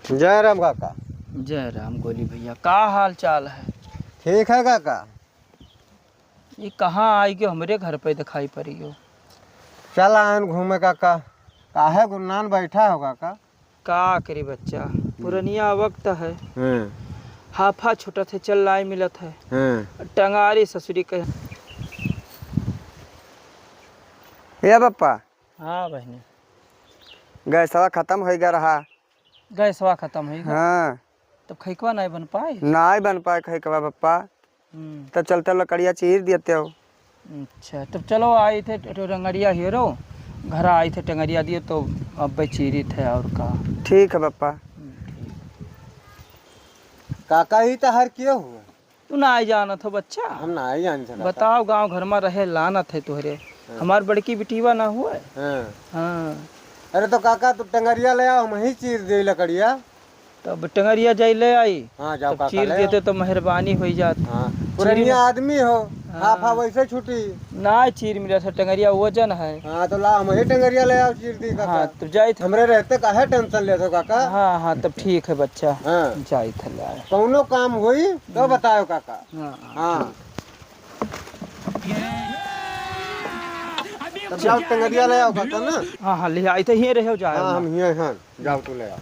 जय राम काका। जय राम गोली भैया, का हाल चाल है? ठीक है काका। ये कहाँ आई कि हमरे घर पे दिखाई पड़ी हो? चल आयन घूमे काका। काहे गुरनान बैठा हो काका? का करे बच्चा, पुरनिया वक्त है। हम्म हाफा छुटत है, चल लाई मिलत है। टंगारी ससुरी के। ये पप्पा हाँ बहनी, गैसवा खत्म हो गया रहा। गैसवा खत्म है। हाँ तब खैकवा नहीं बन पाए। नहीं बन पाए खैकवा पप्पा। तब चलते लकड़िया चीर देते हो। अच्छा तब चलो, आए थे टंगरिया हीरो, घर आए थे टंगरिया दिए तो अब चीरी थे और का। ठीक है पप्पा। काका ही तो हर क्यों हुआ? तू ना आई जाना था बच्चा। हम ना ही जान थे। बताओ, गांव घर में रहे लाना थे तुहरे। हमार बड़की बिटिवा ना हुआ। हाँ अरे तो काका तू टंगरिया ले आओ, हम ही चीर दे लकड़िया। तब टंगरिया जाई ले आई। हाँ जाओ तब काका चीर ले देते तो मेहरबानी हो जात। हाँ पुरनिया आदमी हो। हाफा वैसे छुटी ना चीर मिला था, टंगरिया वजन है। हाँ तो ला हम ही टंगरिया ले आओ चीर दी काका। हाँ तब जाई थे। हमरे रहते काहे टेंशन लेते हो काका? हाँ हाँ तब ठीक है बच्चा। हाँ जाई थे ले आए। कौनो काम हुई तो बताओ काका। हाँ हाँ तब जाओ टंगरिया ले आओ काका ना। हाँ हाँ ले आई थे, ही रहे जाए। हाँ हम ये हैं, जाओ तू ले आओ।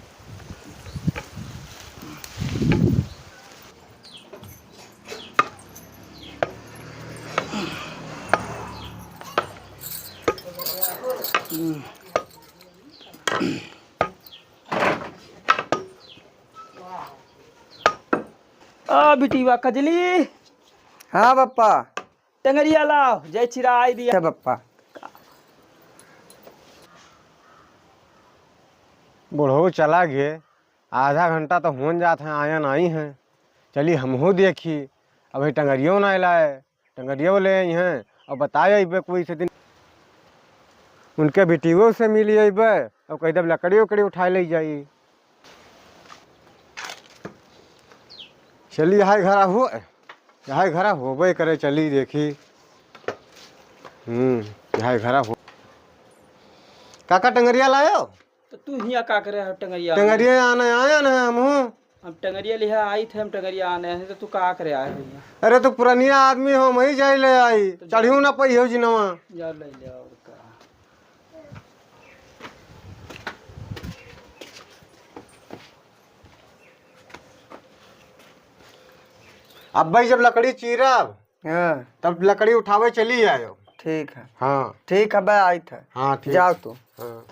बिटिवा कजली। हाँ पप्पा। टंगरिया लाओ, जय चिरा आई दिया पप्पा। बुढ़ऊ चला गए, आधा घंटा तो हो जात है, आया नहीं है। चली हमहू देखी, अभी टंगरियो ना लाए। टंगरियो ले आई हैं और बताए अबे कोई से दिन उनके बेटियों से मिली अबे और कही दब लकड़ी उकड़ी उठा ले जाई। चली यहाँ घर होबे करे, चली देखी। यहाँ घर हो। काका टंगरिया लायो? तो तू हिया का करे है टंगरिया? टंगरिया आने आया ना हमहू। हम टंगरिया लिहा आई थे, हम टंगरिया आने हैं तो तू का करे आए भैया? अरे तो पुरानिया आदमी हो, मैं जाई ले आई। चढ़ियो ना पई हो जिनवा। जा ले ले और का। अब भाई जब लकड़ी चीरब तब लकड़ी उठावे चली आयो। ठीक है। हाँ ठीक है भाई, आई था। हाँ ठीक। जाओ तो। हाँ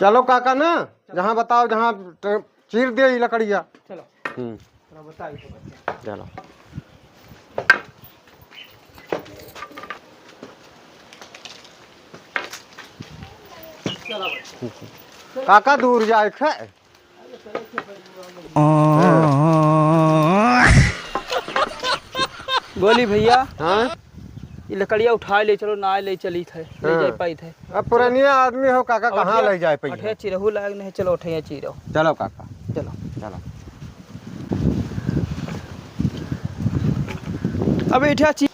चलो काका ना, जहाँ बताओ जहाँ चीर दे ये लकड़िया। चलो बताइए तो बच्चा। चलो काका दूर जाए खे। गोली भैया, हाँ ये लकड़िया उठा ले चलो, ना ले चली थे, ले जाए पाई थे। अब पुरानिया आदमी हो काका, कहाँ ले जाए पाई? अठे चिरहू लाग नहीं, चलो उठे चिरो। चलो काका चलो चलो। अब इठा ची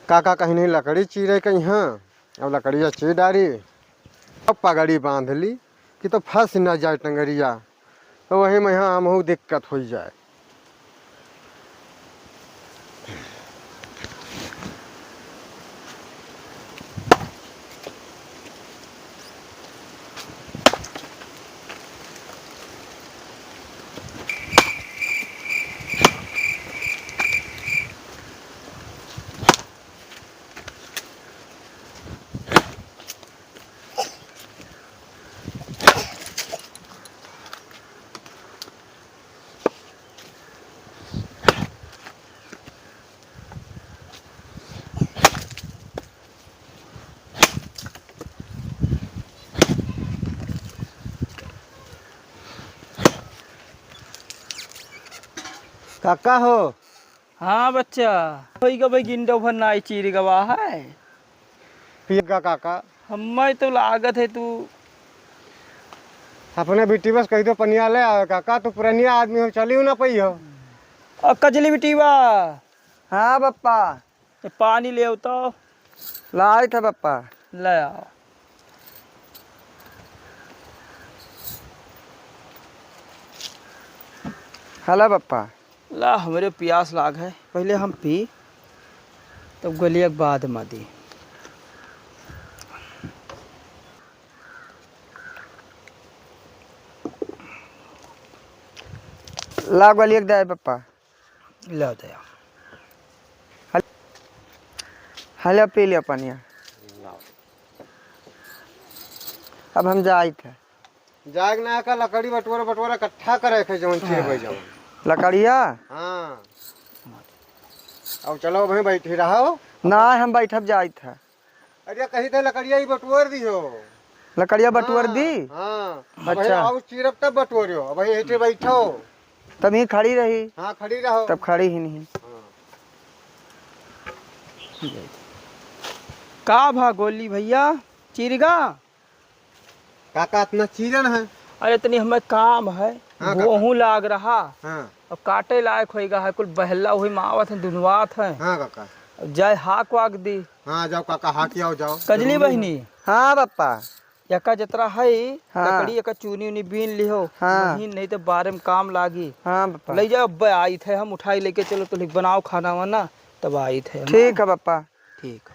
काका कहीं नहीं लकड़ी चीरे कहीं। हाँ अब लकड़िया चीर डाली, अब पगड़ी बांध ली कि तो फंस न जाए टंगरिया, तो वही में यहाँ हमहू दिक्कत हो जाए। काका हो? हाँ बच्चा, कोई का भाई गिंडो भर नाई चीर गवा है। पिएगा काका? हमें तो लागत है तू अपने बेटी बस कही दो पनिया ले आवे काका, तो पुरानिया आदमी हो, चली ना पई हो। कजली बिटिवा, हाँ पप्पा। पानी ले आओ तो। लाई था पप्पा। ले आओ। हला पप्पा। ला हमरे प्यास लाग है, पहले हम पी तब गलिया के बाद में दी। ला गलिए के दे पप्पा। ला दया। हला पी लिया पानिया। अब हम जाए थे। जाग ना का लकड़ी बटोरा बटोरा इकट्ठा करे थे जवन चीर भाई जवन। लकड़िया? हाँ। अब चलो भाई बैठी रहो। ना हम बैठब जाए थे। अरे कहीं तो लकड़िया ही बटोर दी हो। लकड़िया बटोर दी? हाँ। अच्छा। अब चीरब तब बटोरियो। अब ऐसे बैठो। तब ही खड़ी रही। हाँ खड़ी रहो। तब खड़ी ही नहीं। का भा गोली भैया चीरगा? काका इतना चीरन है। अरे तनी हमें काम है, हाँ, गेहूं लाग रहा, हाँ अब काटे लायक होएगा है, कुल बहला हुई मावत है, दुनवात है। हाँ काका। अब जाए हाक वाक दी। हाँ जाओ काका हाकी आओ जाओ। कजली बहनी हाँ पप्पा। यका जतरा है हाँ। लकड़ी यका चूनी उनी बीन लिहो। हाँ। महीन नहीं तो बारे में काम लागी। हाँ पप्पा। ले जाओ अब आई थे हम उठाई लेके चलो तो बनाओ खाना वाना तब आई थे हम। ठीक है पप्पा। ठीक।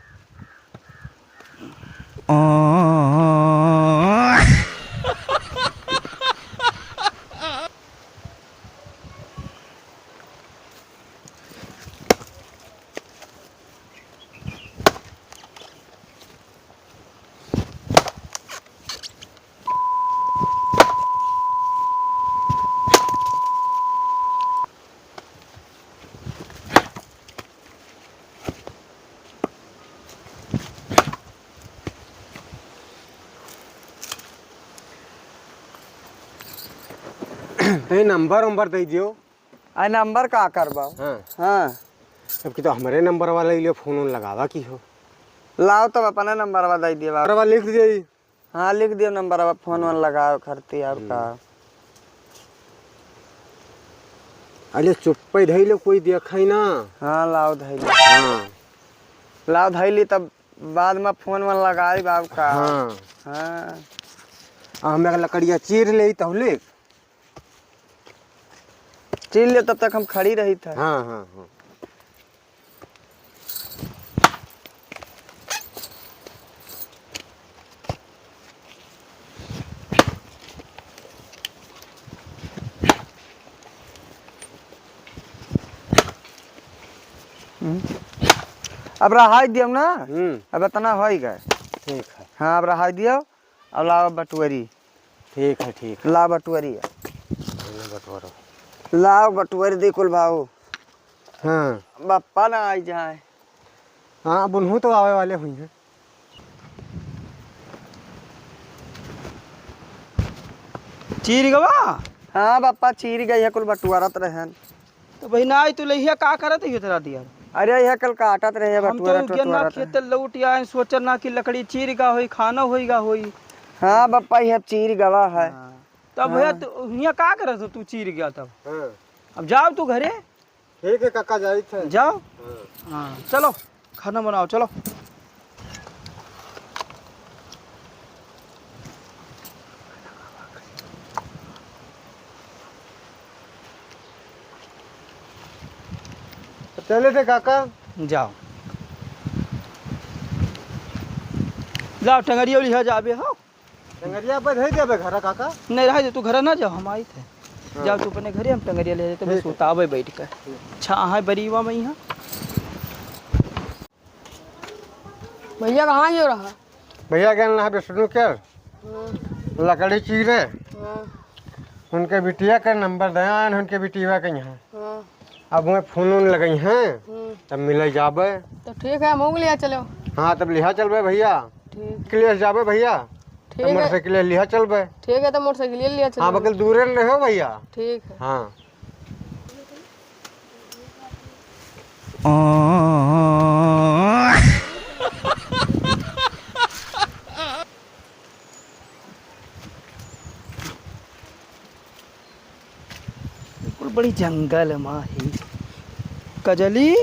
तो नंबर नंबर दे दियो। आ नंबर का करवाओ? हाँ। हाँ। अब की तो हमारे नंबर वाला लिए फोन उन लगावा की हो। लाओ तब अपना नंबर दे दिए बाबा। नंबर लिख दिए। हाँ लिख दियो नंबर। फोन वन लगाओ करती और का। अरे चुप धैले कोई देखा ना। हाँ लाओ धैली। हाँ। लाओ धैली तब बाद में फोन वन लगाई बाबू का। हाँ। हाँ। हमें लकड़िया चीर ले तब ले। चीर ले तब तक हम खड़ी रही था। हाँ हाँ हाँ। अब रहाई दियो ना। अब इतना हो गए। ठीक है। हाँ अब रहाई दियो। अब लाओ बटुअरी। ठीक है ठीक है। लाओ बटुअरी। बटोरो। लाओ बटुअरी दे कुल भाऊ। हाँ। बप्पा ना आई जाए। हाँ अब उन्हों तो आवे वाले हुई हैं। चीर गवा? हाँ बप्पा चीर गई है कुल बटुआरत रहन। तो भाई ना आई तू लहिया का करत है तेरा दिया? अरे यह कल काटत रहे हम बटुआरत तो ना बटुआरत। खेत लौट आए सोचन ना कि लकड़ी चीर का होई खाना होईगा होई। हाँ बप्पा यह चीर गवा है। तब भैया यहाँ का करत हो तू चीर गया तब? हाँ। अब जाओ तू घरे। ठीक है काका जाई थे। जाओ। हाँ। हाँ चलो खाना बनाओ चलो। चले थे काका। जाओ जाओ टंगरिया लिहा जाबे हो। टंगरिया पर है देबे घर काका। नहीं रहा दे तू घर ना जाओ हम आई थे। जाओ तू अपने घरे हम टंगरिया ले तो बस उतावे बैठ कर। अच्छा हाँ बरीवा में यहाँ। भैया कहाँ जो रहा? भैया गए ना विष्णु के लकड़ी चीरे। उनके बिटिया का नंबर दया उनके बिटिया के यहाँ। अब मैं फोन उन लगई हैं तब मिले जाबे। तो ठीक है हम लिया चलो। हाँ तब लिहा चलबे भैया। ठीक क्लियर जाबे भैया। ठीक है। मोटरसाइकिल लिहा चलबे। ठीक है तो मोटरसाइकिल लिया चलो। हाँ बगल दूरे न रहो भैया। ठीक है। हाँ। बिल्कुल बड़ी जंगल माँ ही। कजली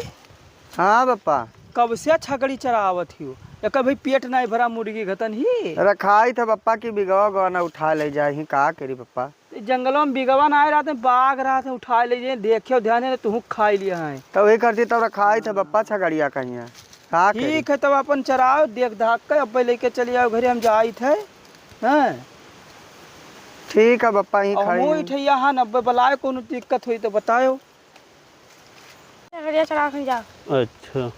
हाँ बप्पा। कब से छकड़ी चरावत ही या कभी पेट नहीं भरा मुर्गी घतन ही। रखाई था बप्पा की बिगवा गवा ना उठा ले जाए ही का करी बप्पा। जंगलों में बिगवा ना आए रहते बाघ रहा थे उठा लीजिए देखियो ध्यान है तू खा लिया है। तो वही करती तब खाई थे बप्पा छगड़िया कहीं है का करी? ठीक है तब अपन चराओ देख धाक के अब लेके चले आओ घरे हम जाई थे हैं। ठीक है बप्पा ही और खड़ी मुँह हैं। ठैया हाँ नब्बे बलाए कोनो दिक्कत हुई तो बताओ। टंगरिया चढ़ा के जा। अच्छा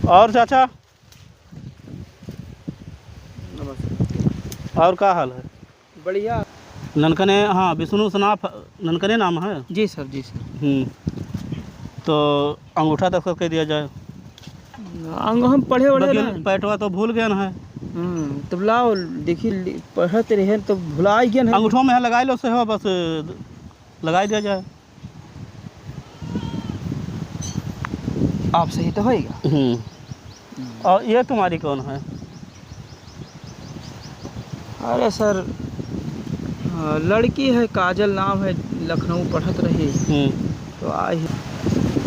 और चाचा और क्या हाल है? बढ़िया। ननकने हाँ विष्णु सनाफ ननकने नाम है। जी सर जी सर। तो अंगूठा दस्तखत कर दिया जाए। अंग हम पढ़े वढ़े बाकी ना। पैटवा तो भूल गया है। तब लाओ देखिए पढ़ते रहे तो भुला ही गया ना। अंगूठों में है लगाई लो से हो बस लगाई दिया जाए। आप सही तो होएगा। और ये तुम्हारी कौन है? अरे सर लड़की है काजल नाम है लखनऊ पढ़त रही तो आई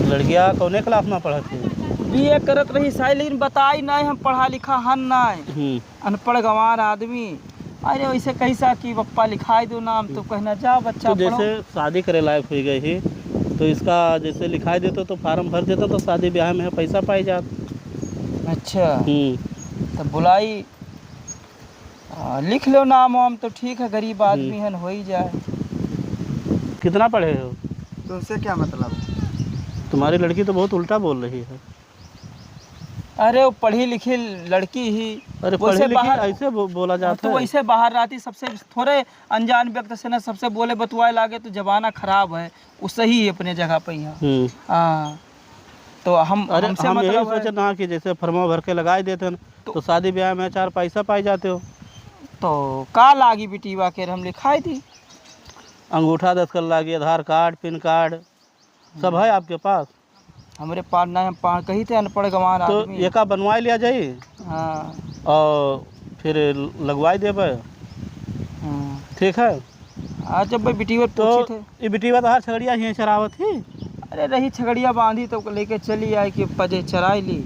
लड़कियाँ कौने क्लास में पढ़ती? बीए करत रही शायद लेकिन बताई नहीं हम पढ़ा लिखा हन नहीं अनपढ़ गंवार आदमी। अरे वैसे कैसा कि पप्पा लिखाई दो नाम तो कहना जा बच्चा तो पढ़ो। जैसे शादी करे लायक हुई गई ही तो इसका जैसे लिखाई देते तो फार्म भर देते तो शादी ब्याह में पैसा पाई जात। अच्छा तो बुलाई लिख लो नाम वाम तो ठीक है गरीब आदमी है हो ही जाए। कितना पढ़े हो? तुमसे क्या मतलब? तुम्हारी लड़की तो बहुत उल्टा बोल रही है। अरे वो पढ़ी लिखी लड़की ही। अरे पढ़ी वैसे लिखी बाहर ऐसे बोला जाता तो है। वैसे बाहर रहती सबसे थोड़े अनजान व्यक्ति से ना सबसे बोले बतुआए लागे तो जमाना खराब है वो सही है अपने जगह पे यहाँ। हाँ तो हम अरे हमसे हम यही मतलब है। सोचे ना कि जैसे फर्मा भर के लगाई देते हैं तो शादी ब्याह में 4 पैसा पाई जाते हो। तो का लागी बिटीवा के हम लिखाई थी। अंगूठा दस्तखत लागी आधार कार्ड पैन कार्ड सब है आपके पास? हमारे पास ना हम कही थे अनपढ़ गंवार तो आदमी। एका बनवाई लिया जाए हाँ और फिर लगवाई देवे। ठीक है। आज जब भाई बिटीवा तो पूछी थे। ये बिटिया तो हर छगड़िया ही चरावत ही। अरे रही छगड़िया बांधी तो लेके चली आई कि पजे चराई ली।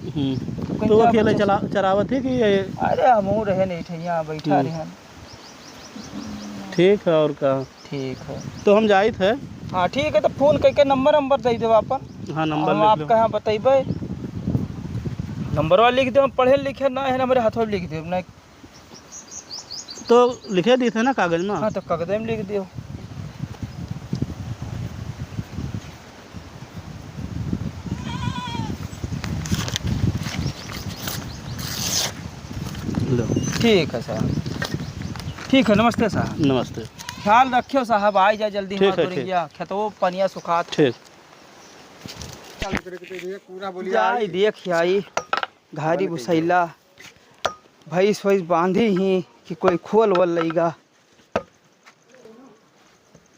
तो वो अकेले चरावत ही कि ये? अरे हम रहे नहीं थे यहाँ बैठा रहे। ठीक है और का ठीक है तो हम जाए थे। हाँ ठीक है तो फोन करके नंबर दे देव अपन। हाँ नंबर हम लिख लो। आपका यहाँ बतेबे नंबरवा लिख दे पढ़े लिखे ना है हमारे हाथों में लिख दे ना। तो लिखे दी थे ना कागज में? हाँ तो कागज में लिख दियो। लो ठीक है साहब। ठीक है नमस्ते साहब। नमस्ते। ख्याल रखियो साहब आ जाए जल्दी। ठीक है, ठीक खेतों पनिया सुखात ठीक। पूरा बोलिए जाई देख आई घारी भुसैला भैंस वैस बांधी ही कि कोई खोल वल लेगा।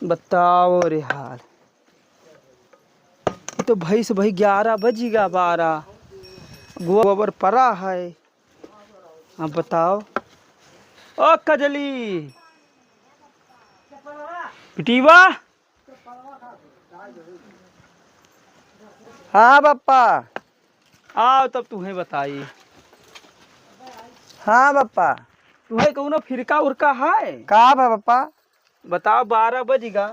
बताओ रे हाल ये तो भैंस भाई 11 बजेगा 12 गोबर पड़ा है। हाँ बताओ ओ कजली पिटीवा। हाँ बप्पा। आओ तब तुम्हें बताई। हाँ बप्पा। तुम्हें कहूँ ना फिरका उरका है? का बा बप्पा? बताओ 12 बजेगा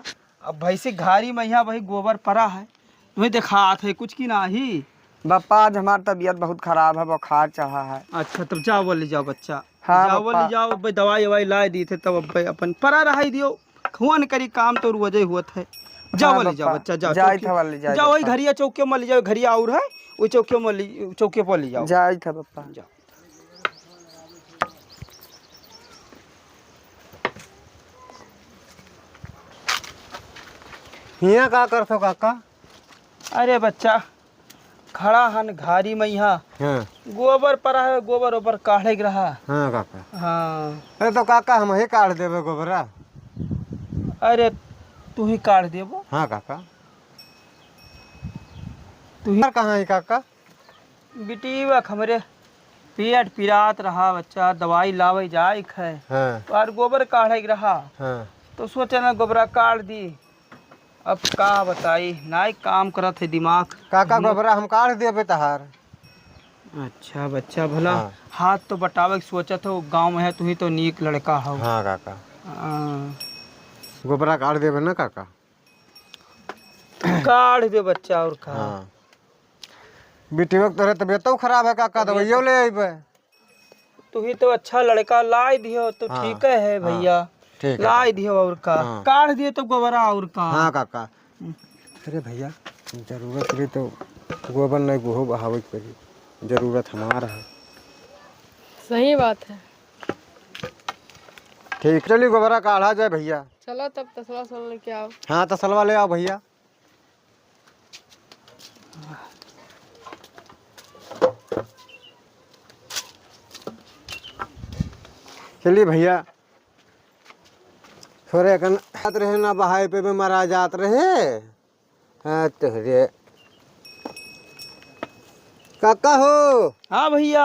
अब भैंसी घारी में यहाँ वही गोबर पड़ा है तुम्हें देखा थे कुछ की नहीं। बप्पा आज हमारी तबीयत बहुत खराब है बुखार चढ़ा है। अच्छा तब जाओ वो ले जाओ बच्चा। हाँ जाओ वो बप्पा। ले जाओ भाई दवाई ववाई लाए दी थे तब अब भाई अपन परा रहा दियो हुआ न करी काम तो वजह हुआ है। जाओ हाँ वो ले जाओ बप्पा, बच्चा जाओ जाए चौकी- था वो ले जाए जाओ वही बप्पा। घरिया चौके में ले जाओ घरिया और है वो चौके में चौके पर ले जाओ। जाए था बप्पा। जाओ हियाँ का करथो काका? अरे बच्चा खड़ा हन घारी में यहाँ हाँ गोबर पड़ा है गोबर ओबर काढ़े के रहा। हाँ काका। हाँ अरे तो काका हम ही काट देवे गोबरा। अरे तू ही काट देबो। हाँ काका। तू ही कहाँ है काका? बिटीवा हमरे पेट पिरात रहा बच्चा दवाई लावे जाए है हाँ और गोबर काढ़े के रहा हाँ। तो सोचे ना गोबरा काट दी। अब का बताई नाई काम करत है दिमाग। काका गोबरा हम काट देवे तहार। अच्छा बच्चा भला हाँ। हाथ तो बटावे के सोचत हो गांव में है तू ही तो नीक लड़का हो। हाँ काका। गोबरा काट देवे ना काका। काढ़ दे बच्चा और खा। हाँ बेटी वक्त तोरे तबियतो खराब है काका, दवाइयो ले आइबे। तू ही तो अच्छा लड़का लाई दियो तो हाँ, ठीक है भैया। ठीक है लाई दियो और का हाँ। काढ़ दियो तो गोबरा और का। हाँ काका। अरे भैया जरूरत रही तो गोबर नहीं गोहो बहावे के पड़ी, जरूरत हमारा है। सही बात है। ठीक चलिए गोबरा काढ़ा जाए भैया। चलो तब तसला सल लेके आओ। हाँ तसलवा ले आओ भैया। चलिए भैया थोड़े कन जात रहे ना बहाए पे भी मरा जात रहे। हाँ तोहरे काका हो। हाँ भैया।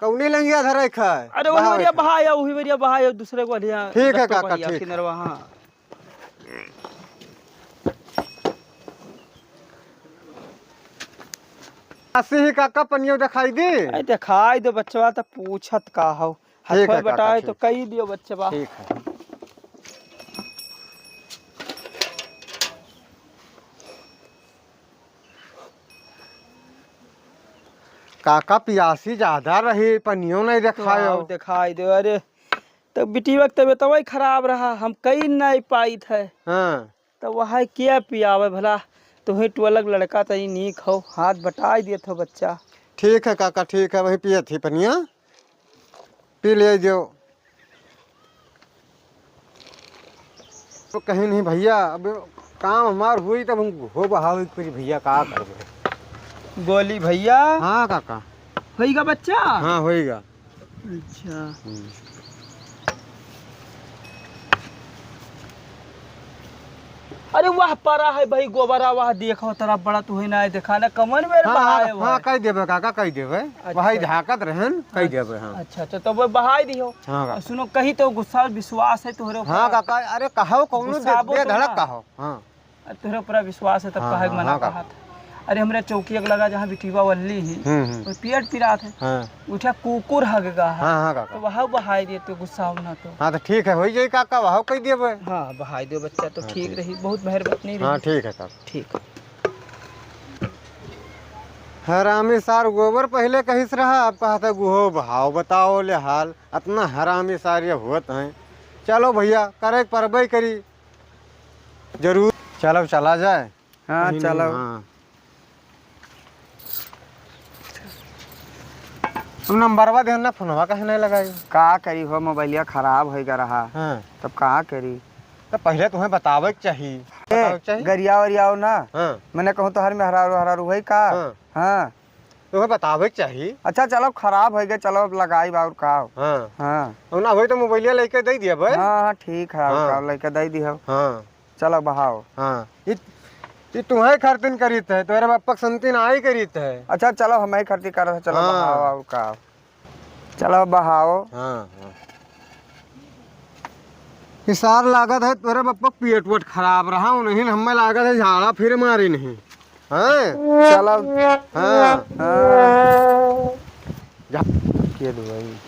कौनी लंगिया धरे खाए। अरे वही बढ़िया बहाया, वही बढ़िया बहाया दूसरे को बढ़िया। ठीक है काका, ठीक। किनरवा हाँ। अस्सी ही काका पनियो दिखाई दी। अरे दिखाई दो बच्चवा तो पूछत का हो। ठीक है हाथ काका, बटाए ठीक। तो कही दियो बच्चवा। ठीक है। काका पियासी ज्यादा रही, पनियो नहीं दिखायो। तो दिखाई दो। अरे तो बेटी वक्त तबियत वही खराब रहा, हम कहीं नहीं पाई थे। हाँ तो वह क्या पियावे भला। तुम्हें तो अलग लड़का तो नीक हो, हाथ बटाई दिए थे बच्चा। ठीक है काका, ठीक है। वही पिए थी पनिया, पी ले जो। तो कहीं नहीं भैया, अब काम हमार हुई तब हम हो बहावे करी भैया, का करबे। गोली भैया। हाँ काका। होईगा बच्चा। हाँ होएगा। अच्छा अरे वाह परा है भाई गोबरा, वाह देखो तेरा बड़ा तू ही ना देखा ना कमर में बहाए वो। हाँ कह देबे काका, कह देबे। वही झाकत रहन, कह देबे। हाँ अच्छा अच्छा तो वो बहाई दियो। हाँ काका। सुनो कहीं तो गुस्सा विश्वास है तुहरे ऊपर। हाँ काका। अरे कहो कौनो गुस्साबो दे तो धड़क ना। कहो। हाँ तुहरे ऊपर विश्वास है तब हाँ, कहे हाँ, मना हाँ, कहा था। अरे हमरे चौकी लगा जहाँ बिटिवा वल्ली ही वो पेट पिरा थे। हाँ उठा कुकुर हगगा है। हाँ हाँ तो काका। वहाँ बहाई दिए तो गुस्सा होना तो। हाँ तो ठीक है, हो जाए काका, वहाँ कह देबे। हाँ बहाई दो बच्चा तो ठीक रही, बहुत मेहरबानी रही। हाँ ठीक है काका। ठीक। हरामी सार गोबर पहले कहिस रहा, अब कहता गुहो भाव बताओ ले हाल। इतना हरामी सार ये होत हैं। चलो भैया करे परबे करी जरूर। चलो चला जाए। हाँ कहीं चलो। नहीं, हाँ। तुम नंबरवा देना, फोनवा कहे नहीं लगाई। का करी हो, मोबाइलिया खराब हो रहा। हाँ तब कहाँ करी। तो पहले तुम्हें बतावे के चाहिए। बतावे के चाहिए। गरिया वरियाओ ना। हाँ मैंने कहूँ तो हर में हरारू हरारू है का। हाँ। हाँ तुम्हें बतावे के चाहिए। अच्छा चलो खराब हो गया, चलो अब लगाई बाउर का। हाँ हाँ और ना हो तो मोबाइलिया लेके दे दिया भाई। हाँ हाँ ठीक है। हाँ। का लेके दे दी हो। हाँ चलो बहाओ। हाँ ये तुम्हें खर्तिन करीत है, तुम्हारे बापा संतिन आई करीत है। अच्छा चलो हम ही खर्ची कर रहे, चलो हाँ। बहाओ और का। चलो बहाओ। हाँ हाँ हिसार लागत है तुम्हारे बापा पेट वेट खराब रहा नहीं, हमें लागत है झाड़ा फिर मारी नहीं। हाँ चलो। हाँ हाँ। जा ये धुआई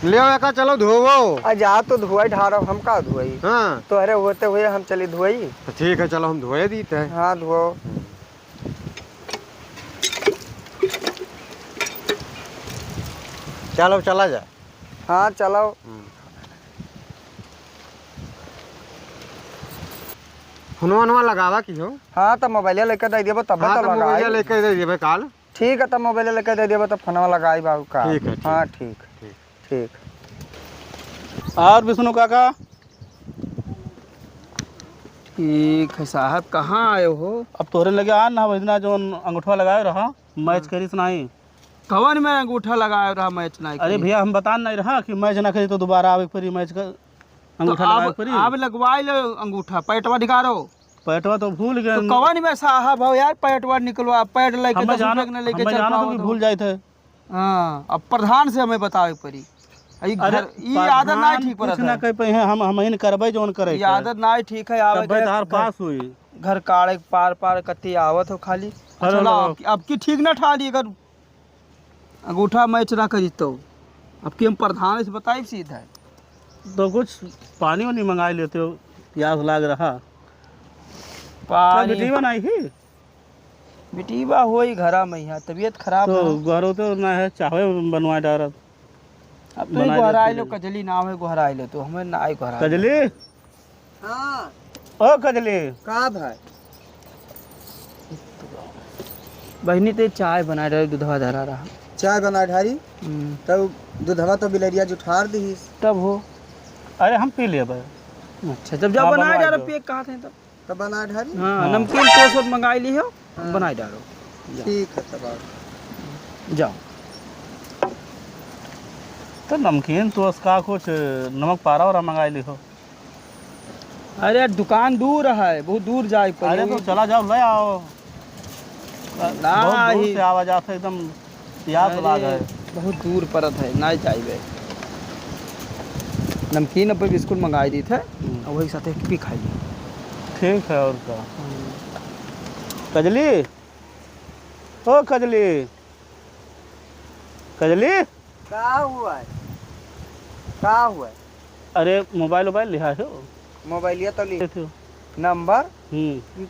ले आओ का, चलो धोवो। जा तो धुआई ढारो, हम का धुआई। हाँ तो अरे होते हुए हम चली धुआई। तो ठीक है, चलो हम धोए देते हैं। हाँ धुओ। चलो चला जाए। हाँ चलो। फोनवा लगावा की हो। हाँ तो मोबाइल लेके दे दियो तब हाँ तो तो मोबाइल लगाई। लेके दे दिए काल। ठीक है तब मोबाइल लेके दे दियो तो फोनवा लगाई बाबू का। ठीक है, ठीक। हाँ ठीक ठीक। ठीक। और विष्णु काका ठीक है साहब, कहाँ आए हो? अब तोरे लगे आ ना वजना जो अंगूठा लगाए रहा मैच करीस नहीं। कवन में अंगूठा लगाया रहा मैच नहीं अरे भैया हम बता नहीं रहा कि मैच ना करी तो दोबारा आवे परी मैच का अंगूठा लगाए परी। अब लगवाई लो अंगूठा, पैटवा दिखारो। पैटवा तो भूल गए। तो कवन में साहब हो यार, पैटवा निकलवा, पैट लेके हमें 10 जाना रुपए के लेके हमें चल जाना तो पाओ कि तो। भूल जाए थे। हाँ अब प्रधान से हमें बतावे पड़ी। ई घर ई आदत नहीं ठीक कुछ पड़त ना है। कह पे हम ही करबे जोन करे ई आदत नहीं ठीक है। आवे तब तार पास हुई। घर काड़े पार पार कत्ती आवत हो खाली। अरे चलो लो। अब की ठीक ना ठाली, अगर अंगूठा मैच ना करी तो अब की हम प्रधान से बताई सीधा है। तो कुछ पानी वानी मंगा लेते हो, प्यास लाग रहा। पानी बेटी बनाई ही बेटीबा होई घरा में यहाँ तबीयत खराब तो है। घरों तो ना है, चाहे बनवा डारत। अब तो बना गोहराई देती लो, कजली नाम है गोहराई लो, तो हमें ना आई गोहराई। कजली, हाँ ओ कजली, का भाई बहनी ते चाय बना रहे, दूधवा धरा रहा। चाय बना ढारी तब दूधवा तो बिलरिया जुठार दी। तब हो अरे हम पी लिए भाई। अच्छा, जब जब हाँ, बनाए बनवा डालो दो। पिए कहाँ थे तब। तब बना ढारी। हाँ, नमकीन टोस्ट मंगाई ली हो, बनाए डालो। ठीक है तब आओ। जाओ। तो नमकीन तो उसका कुछ नमक पारा और मंगा ली हो। अरे यार दुकान दूर है, बहुत दूर जाए अरे तो चला जाओ ले आओ। बहुत दूर से आवाज आता एकदम प्यास लाग है। बहुत दूर पड़त है, ना जाइबे। नमकीन अब बिस्कुट मंगाई दी थे और वही साथे पी खाई ली। ठीक है और क्या। कजली, ओ कजली, कजली, का हुआ है? का हुआ है? अरे मोबाइल लिया हो। मोबाइलिया तो ली थे। नंबर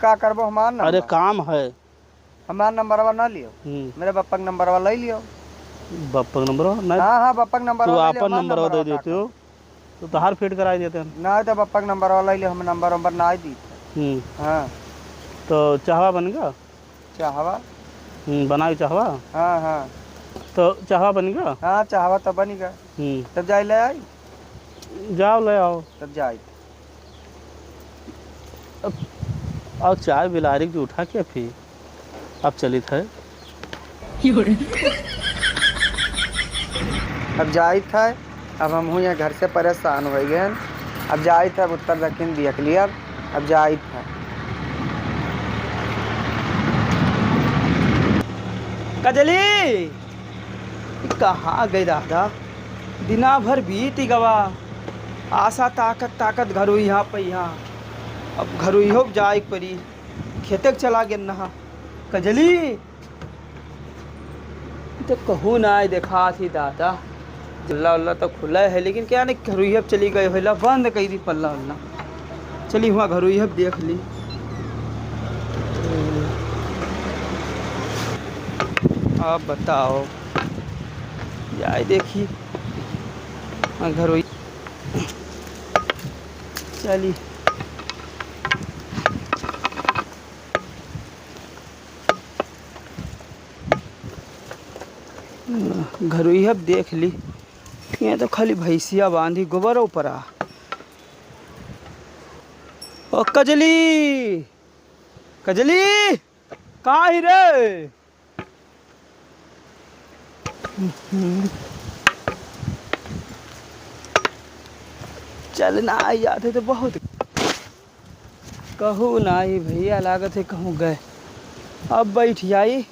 का करबो हमार नंबर। अरे काम है। हमार नंबरवा ना लियो, मेरे बप्पा का नंबरवा ले लियो। बप्पा का नंबर नहीं हाँ हाँ बप्पा का नंबर तू आपन नंबर दे देते हो तो तहार फिट करा देते हैं। ना तो बप्पा का नंबरवा ले लियो, हम नंबर ना दी। हाँ तो चाहवा बन गया। चाहवा बनाई चाहवा। हाँ हाँ तो चाहवा बन गया। हाँ चाहवा तो बनी गया। तब जाए ले आई, जाओ ले आओ। तब जाए और चाय बिलारी की उठा के फिर अब चली थे। अब जाए था, अब हम यहाँ घर से परेशान हो गए। अब जाए था उत्तर दक्षिण देख लिया। अब जाए था कजली कहाँ गई दादा, दिना भर बीत गवा। आशा ताकत घरो यहाँ पे यहाँ, अब घरो हो जाए परी, खेतक चला गया नहा। कजली तो कहूँ ना आए देखा थी दादा, जल्ला उल्ला तो खुला है लेकिन क्या नहीं घरो चली गए होला, बंद कही थी पल्ला उल्ला। चली हुआ घरो देख ली। अब बताओ जाए देखी घरो चली। घरो अब देख ली, यहाँ तो खाली भैंसिया बांधी गोबर ऊपर आ। ओ कजली, कजली कहाँ ही रे? चलना आई जाते तो बहुत कहूँ ना आई भैया लागत है कहूँ गए। अब बैठ जाई,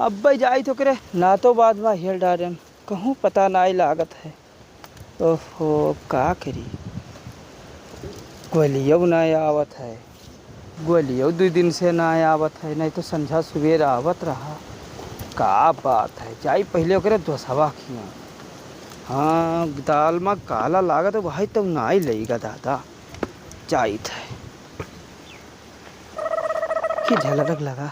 अब भाई जाई तो करे ना तो बाद में हेल डारे कहूँ पता ना आई लागत है। ओहो का करी, गोलियो ना आवत है, गोलियो 2 दिन से ना आवत है, नहीं तो संझा सुबेर आवत रहा। का बात है, जाई पहले ओकरे दोसवा खिया। हाँ दाल में काला लागत है भाई, तब ना ही लेगा दादा। जाई थे कि झलक लगा।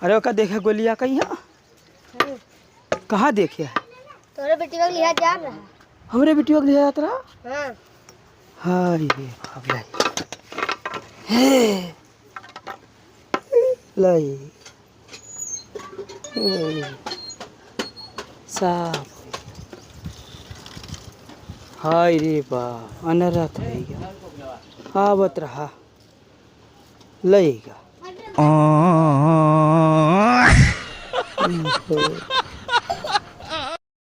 अरे ओका देखा गोलिया कहीं कहाँ देखे है? तोरे बेटी को लिया जा रहा है। हमरे बेटियों को ले जाता रहा। हाँ हाय रे बाप लाई, हे लाई साफ। हाय रे बाप अनरत है गया, आवत रहा लेगा।